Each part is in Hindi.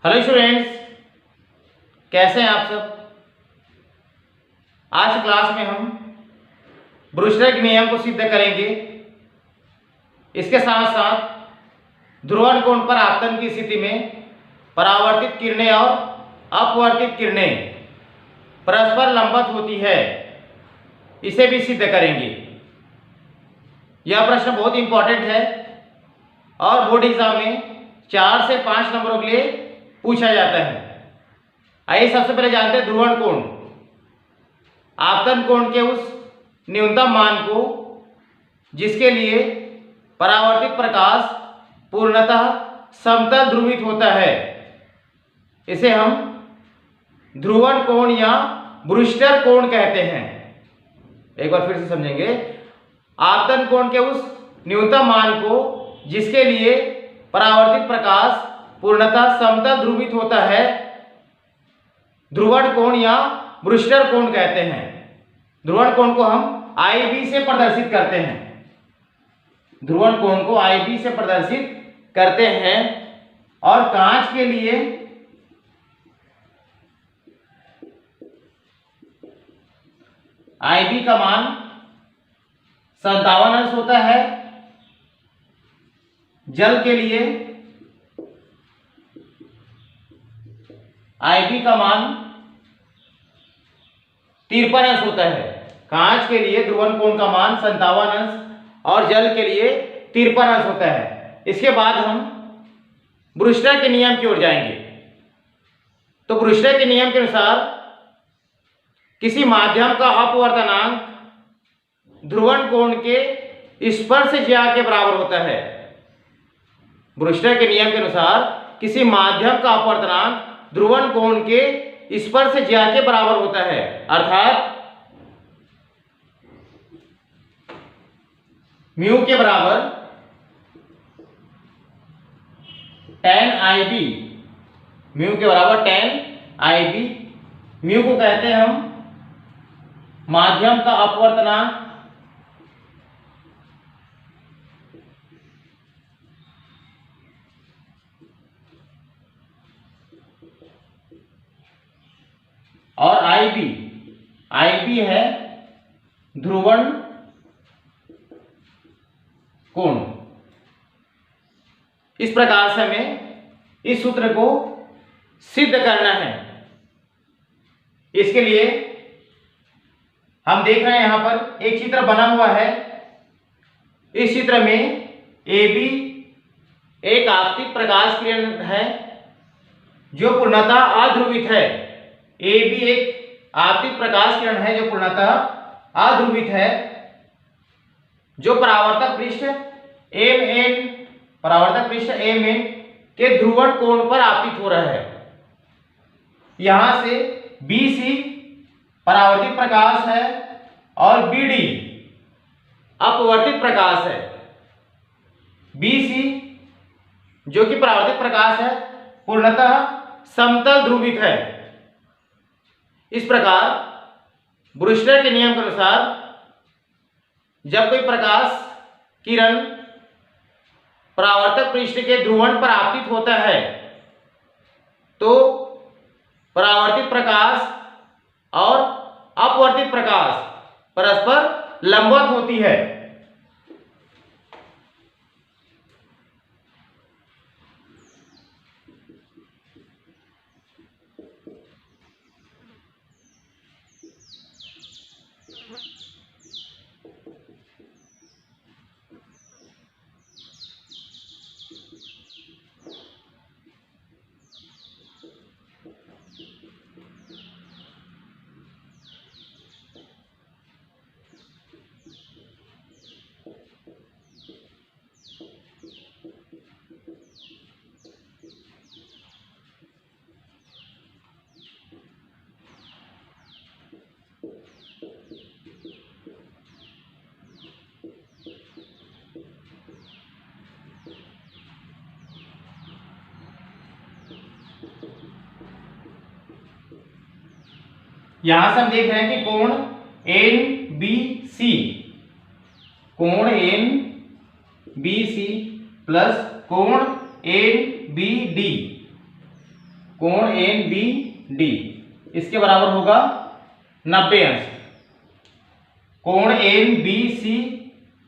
हेलो स्टूडेंट्स, कैसे हैं आप सब। आज क्लास में हम ब्रूस्टर के नियम को सिद्ध करेंगे। इसके साथ साथ ध्रुवण कोण पर आपतन की स्थिति में परावर्तित किरणें और अपवर्तित किरणें परस्पर लंबवत होती है, इसे भी सिद्ध करेंगे। यह प्रश्न बहुत इंपॉर्टेंट है और बोर्ड एग्जाम में 4 से 5 नंबरों के लिए पूछा जाता है। आइए सबसे पहले जानते हैं ध्रुवण कोण। आपतन कोण के उस न्यूनतम मान को जिसके लिए परावर्तित प्रकाश पूर्णतः समतल ध्रुवित होता है, इसे हम ध्रुवण कोण या ब्रूस्टर कोण कहते हैं। एक बार फिर से समझेंगे। आपतन कोण के उस न्यूनतम मान को जिसके लिए परावर्तित प्रकाश पूर्णतः समतल ध्रुवित होता है, ध्रुवण कोण या ब्रूस्टर कोण कहते हैं। ध्रुवण कोण को हम IB से प्रदर्शित करते हैं। ध्रुवण कोण को IB से प्रदर्शित करते हैं और कांच के लिए IB का मान 57 अंश होता है। जल के लिए IB का मान 53 अंश होता है। कांच के लिए ध्रुवण कोण का मान 57 अंश और जल के लिए 53 अंश होता है। इसके बाद हम ब्रूस्टर के नियम की ओर जाएंगे। तो ब्रूस्टर के नियम के अनुसार किसी माध्यम का अपवर्तनांक ध्रुवण कोण के स्पर्श ज्या के बराबर होता है। ब्रूस्टर के नियम के अनुसार किसी माध्यम का अपवर्तनांक ध्रुवण कोण के स्पर्श ज्या के बराबर होता है, अर्थात म्यू के बराबर tan IB। म्यू के बराबर tan IB। म्यू को कहते हैं हम माध्यम का अपवर्तनांक और IB है ध्रुवण कोण। इस प्रकार से हमें इस सूत्र को सिद्ध करना है। इसके लिए हम देख रहे हैं यहां पर एक चित्र बना हुआ है। इस चित्र में AB एक आपतित प्रकाश किरण है जो पूर्णतः अध्रुवित है। AB एक आपतित प्रकाश किरण है जो पूर्णतः अध्रुवित है, जो परावर्तक पृष्ठ MN के ध्रुवण कोण पर आपतित हो रहा है। यहां से BC परावर्तित प्रकाश है और BD अपवर्तित प्रकाश है। BC जो कि परावर्तित प्रकाश है पूर्णतः समतल ध्रुवित है। इस प्रकार ब्रूस्टर के नियम के अनुसार जब कोई प्रकाश किरण परावर्तक पृष्ठ के ध्रुवण पर आपतित होता है तो परावर्तित प्रकाश और अपवर्तित प्रकाश परस्पर लंबवत होती है। यहां से हम देख रहे हैं कि कोण NBC प्लस कोण NBD कोण एन बी डी इसके बराबर होगा 90 अंश। कोण एन बी सी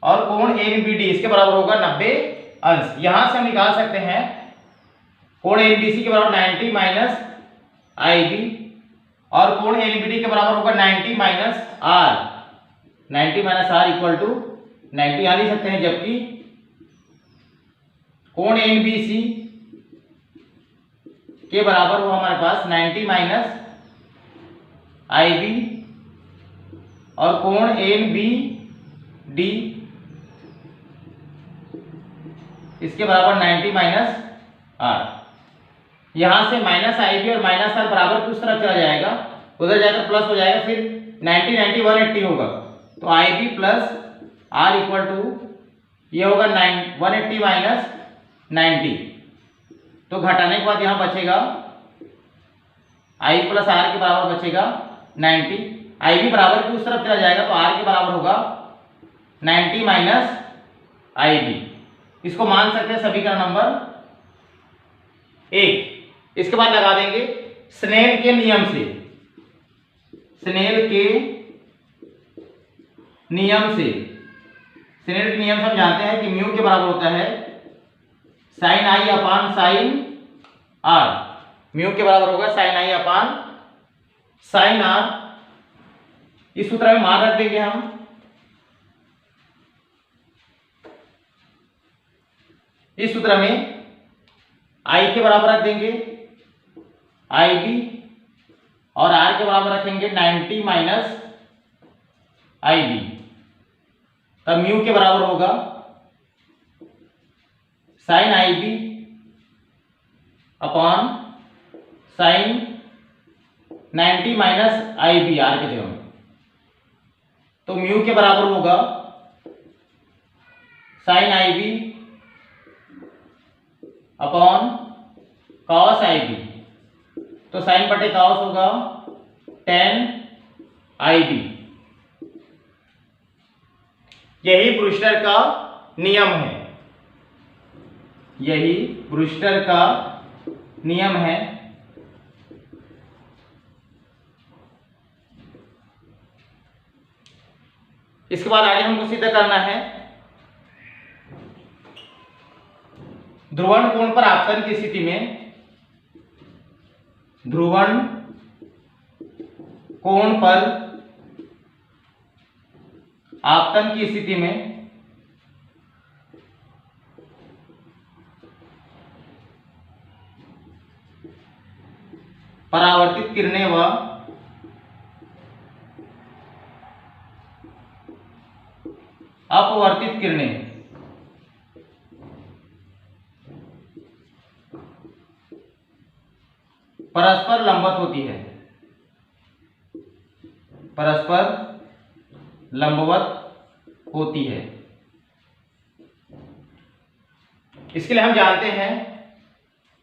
और कोण एन बी डी इसके बराबर होगा 90 अंश। यहां से हम निकाल सकते हैं कोण एन बी सी के बराबर 90 माइनस आई बी और कोण एन बी डी के बराबर होगा 90 minus R. 90 minus R equal to 90 यहां लिख सकते हैं, जबकि कोण एन बी सी के बराबर हुआ हमारे पास 90 माइनस आई बी और कोण एन बी डी इसके बराबर 90 माइनस आर। यहां से माइनस आई बी और माइनस आर बराबर उस तरफ चला जाएगा, उधर जाकर प्लस हो जाएगा, फिर 90 90 180 होगा। तो I B plus R equal to ये होगा 180 माइनस 90। तो घटाने के बाद यहां बचेगा आई प्लस आर के बराबर बचेगा 90। आई भी बराबर की उस तरफ चला जाएगा तो आर के बराबर होगा 90 माइनस आई बी। इसको मान सकते हैं समीकरण नंबर 1। इसके बाद लगा देंगे स्नेल के नियम से। स्नेल के नियम से हम जानते हैं कि म्यू के बराबर होता है sine I upon sine R. Mu के बराबर होगा sine I upon sine R. इस सूत्र में मान रख देंगे हम। इस सूत्र में आई के बराबर रख देंगे आई बी और आर के बराबर रखेंगे 90 माइनस आई बी। तब म्यू के बराबर होगा sine I B upon sine 90 minus I B R के जगह में। तो म्यू के बराबर होगा sine I B upon cos I B. तो साइन बटे कॉस होगा 10 आई बी। यही ब्रूस्टर का नियम है। यही ब्रूस्टर का नियम है। इसके बाद आगे हमको सिद्ध करना है ध्रुवण कोण पर आपतन की स्थिति में। ध्रुवण कोण पर आपतन की स्थिति में परावर्तित किरणें व अपवर्तित किरणें परस्पर लंबवत होती है। परस्पर लंबवत होती है। इसके लिए हम जानते हैं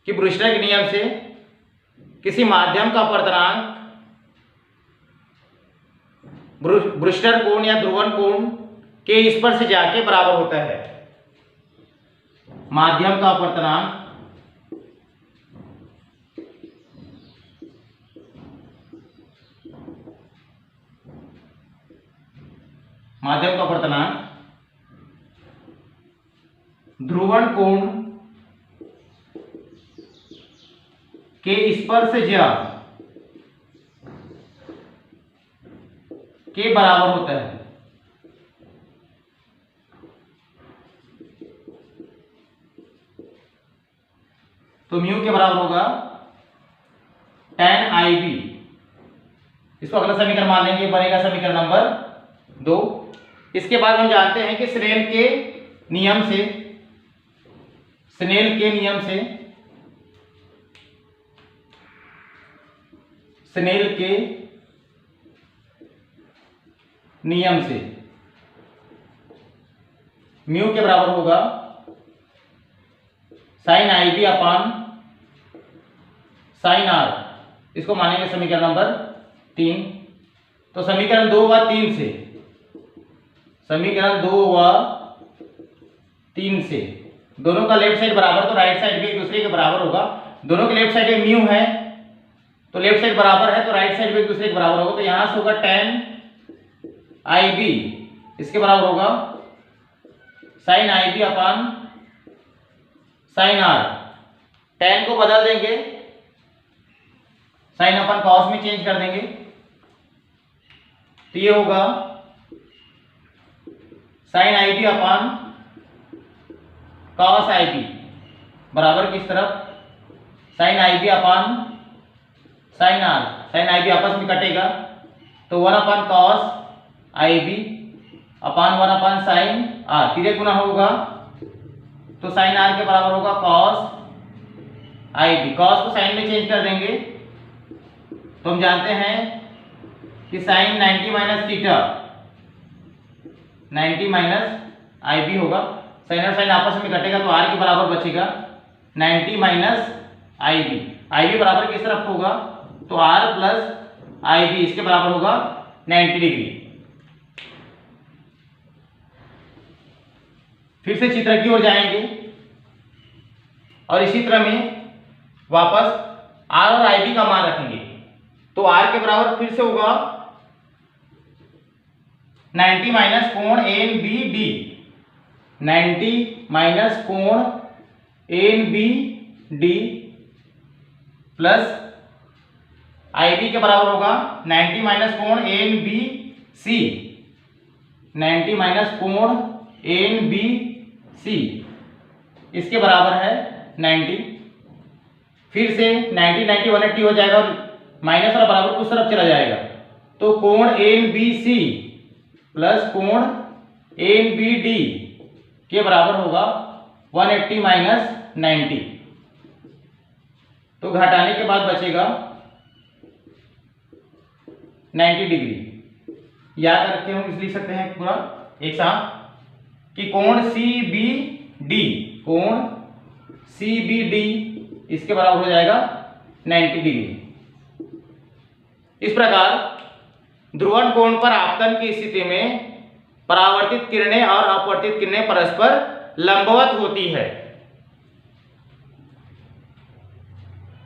कि ब्रूस्टर के नियम से किसी माध्यम का अपवर्तनांक ब्रूस्टर कोण या ध्रुवण कोण के स्पर्श से जाके बराबर होता है। माध्यम का अपवर्तनांक माध्यम का अपवर्तनांक ध्रुवण कोण के स्पर्शज्या के बराबर होता है। तो म्यू के बराबर होगा 10 आई बी। इसको अगला समीकरण मान लेंगे, बनेगा समीकरण नंबर 2। इसके बाद हम जानते हैं कि स्नेल के नियम से स्नेल के नियम से स्नेल के नियम से म्यू के बराबर होगा sine I B upon sine R. इसको मानेंगे समीकरण नंबर 3। तो समीकरण 2 व 3 से समीकरण 2 व 3 से दोनों का लेफ्ट साइड बराबर तो राइट साइड भी एक दूसरे के बराबर होगा। दोनों के लेफ्ट साइड में म्यू है तो लेफ्ट साइड बराबर है तो राइट साइड भी एक दूसरे के बराबर होगा, तो यहां से होगा tan IB, इसके बराबर होगा sin IB अपान sin R। tan को बदल देंगे, sin अपन cos में चेंज कर देंगे, तो ये होगा sin IB अपान cos IB बराबर किस तरफ sin IB अपान sin R। sin IB आपस में कटेगा तो 1 अपान cos IB अपान 1 अपान sin R, तीरे गुना होगा तो sin R के बराबर होगा cos IB। cos को sin में चेंज कर देंगे तो हम जानते हैं कि sin 90 minus theta 90 minus IB होगा, sin और sin आपस में कटेगा तो R के बराबर बचेगा 90 माइनस IB। IB बराबर किस तरफ होगा तो R प्लस IB, इसके बराबर होगा 90 डिग्री। फिर से चित्र की ओर जाएंगे और इसी तरह में वापस R और IB का मान रखेंगे तो R के बराबर फिर से होगा 90 माइनस कोण NBD, 90 माइनस कोण NBD प्लस IB के बराबर होगा 90 माइनस कोण NBC, 90 माइनस कोण NBC, इसके बराबर है 90। फिर से 90 90 180 हो जाएगा और माइनस वाला बराबर उस तरफ चला जाएगा तो कोण NBC प्लस कोण NBD के बराबर होगा 180 माइनस 90, तो घटाने के बाद बचेगा 90 डिग्री। याद करके हम लिख सकते हैं पूरा एक साथ कि कोण CBD, कोण CBD इसके बराबर हो जाएगा 90 डिग्री। इस प्रकार ध्रुवण कोण पर आपतन की स्थिति में परावर्तित किरणें और अपवर्तित किरणें परस्पर लंबवत होती है।